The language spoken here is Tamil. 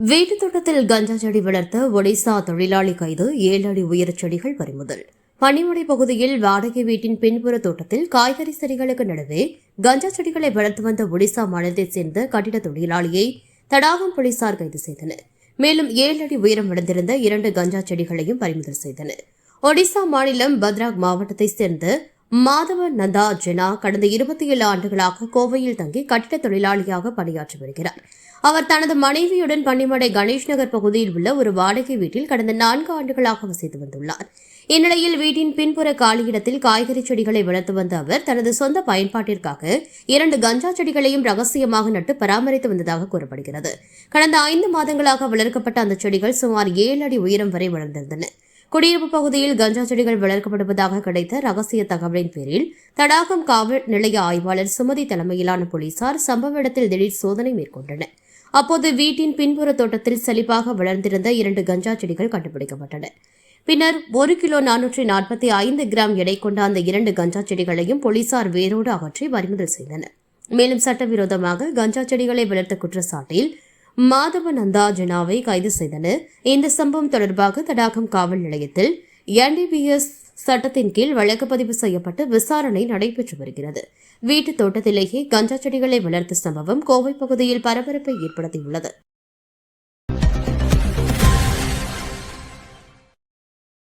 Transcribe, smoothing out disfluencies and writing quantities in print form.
வீட்டுத் தோட்டத்தில் கஞ்சா செடி வளர்த்த ஒடிசா தொழிலாளி கைது 7 அடி உயரச் செடிகள் பறிமுதல். பனிமடை பகுதியில் வாடகை வீட்டின் பின்புற தோட்டத்தில் காய்கறி செடிகளுக்கு நடுவே கஞ்சா செடிகளை வளர்த்து வந்த ஒடிசா மாநிலத்தைச் சேர்ந்த கட்டிட தொழிலாளியை தடாகம் போலீசார் கைது செய்தனர். மேலும் 7 அடி உயரம் வளர்ந்திருந்த 2 கஞ்சா செடிகளையும் பறிமுதல் செய்தனர். ஒடிசா மாநிலம் பத்ராக் மாவட்டத்தைச் சேர்ந்த மாதவ நந்தா ஜெனா கடந்த 27 ஆண்டுகளாக கோவையில் தங்கி கட்டிட தொழிலாளியாக பணியாற்றி வருகிறார். அவர் தனது மனைவியுடன் பன்னிமடை கணேஷ் நகர் பகுதியில் உள்ள ஒரு வாடகை வீட்டில் கடந்த 4 ஆண்டுகளாக வசித்து வந்துள்ளார். இந்நிலையில் வீட்டின் பின்புற காலியிடத்தில் காய்கறி செடிகளை வளர்த்து வந்த அவர் தனது சொந்த பயன்பாட்டிற்காக 2 கஞ்சா செடிகளையும் ரகசியமாக நட்டு பராமரித்து வந்ததாக கூறப்படுகிறது. கடந்த 5 மாதங்களாக வளர்க்கப்பட்ட அந்த செடிகள் சுமார் 7 அடி உயரம் வரை வளர்ந்திருந்தன. குடியிருப்பு பகுதியில் கஞ்சா செடிகள் வளர்க்கப்படுவதாக கிடைத்த ரகசிய தகவலின் பேரில் தடாகம் காவல் நிலைய ஆய்வாளர் சுமதி தலைமையிலான போலீசார் சம்பவ இடத்தில் திடீர் சோதனை மேற்கொண்டனர். அப்போது வீட்டின் பின்புற தோட்டத்தில் செழிப்பாக வளர்ந்திருந்த 2 கஞ்சா செடிகள் கண்டுபிடிக்கப்பட்டன. பின்னர் 1 கிலோ 445 கிராம் எடை கொண்ட அந்த 2 கஞ்சா செடிகளையும் போலீசார் வேரோடு அகற்றி பறிமுதல் செய்தனர். மேலும் சட்டவிரோதமாக கஞ்சா செடிகளை வளர்த்த குற்றச்சாட்டில் மாதவ நந்தா ஜெனாவை கைது செய்தனர். இந்த சம்பவம் தொடர்பாக தடாகம் காவல் நிலையத்தில் NDPS சட்டத்தின் கீழ் வழக்கு பதிவு செய்யப்பட்டு விசாரணை நடைபெற்று வருகிறது. வீட்டு தோட்டத்திலேயே கஞ்சா செடிகளை வளர்த்த சம்பவம் கோவை பகுதியில் பரபரப்பை ஏற்படுத்தியுள்ளது.